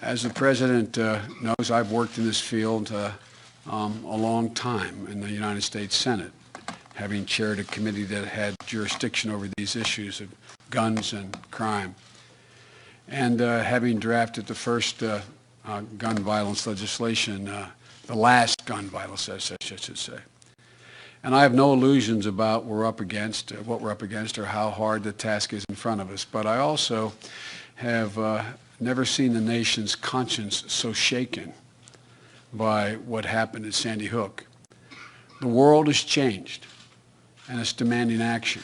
As the President knows, I've worked in this field a long time in the United States Senate, having chaired a committee that had jurisdiction over these issues of guns and crime, and having drafted the first gun violence legislation, the last gun violence, I should say. And I have no illusions about what we're up against, or how hard the task is in front of us. But I also have never seen the nation's conscience so shaken by what happened at Sandy Hook. The world has changed, and it's demanding action.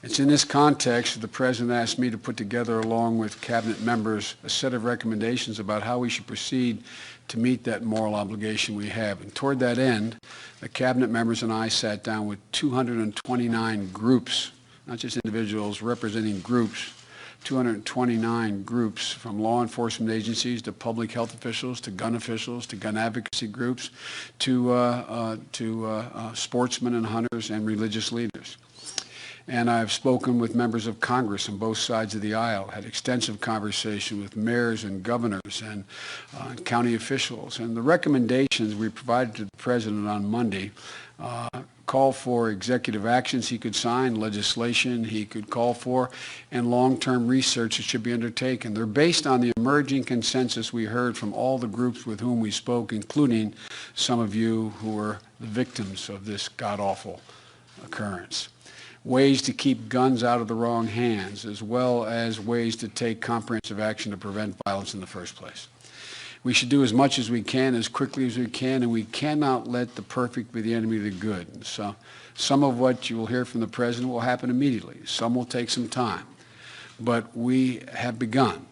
It's in this context that the President asked me to put together, along with Cabinet members, a set of recommendations about how we should proceed to meet that moral obligation we have. And toward that end, the Cabinet members and I sat down with 229 groups, not just individuals, representing groups, 229 groups, from law enforcement agencies to public health officials to gun officials to gun advocacy groups to sportsmen and hunters and religious leaders. And I've spoken with members of Congress on both sides of the aisle, had extensive conversation with mayors and governors and county officials. And the recommendations we provided to the President on Monday call for executive actions he could sign, legislation he could call for, and long-term research that should be undertaken. They're based on the emerging consensus we heard from all the groups with whom we spoke, including some of you who were the victims of this god-awful occurrence. Ways to keep guns out of the wrong hands, as well as ways to take comprehensive action to prevent violence in the first place. We should do as much as we can, as quickly as we can, and we cannot let the perfect be the enemy of the good. So some of what you will hear from the President will happen immediately. Some will take some time. But we have begun,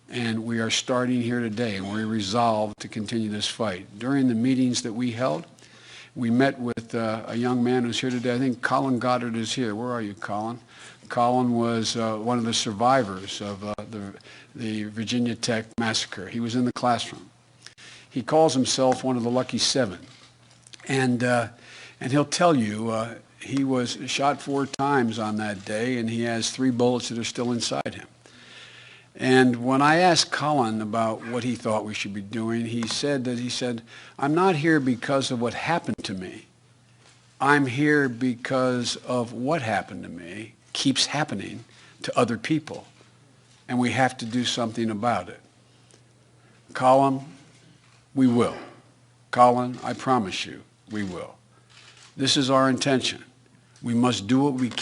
and we are starting here today, and we're resolved to continue this fight. During the meetings that we held, we met with a young man who's here today. I think Colin Goddard is here. Where are you, Colin? Colin was one of the survivors of the Virginia Tech massacre. He was in the classroom. He calls himself one of the lucky seven. And he'll tell you he was shot 4 times on that day, and he has 3 bullets that are still inside him. And when I asked Colin about what he thought we should be doing, he said, I'm not here because of what happened to me. I'm here because of what happened to me keeps happening to other people, and we have to do something about it. Colin, we will. Colin, I promise you, we will. This is our intention. We must do what we can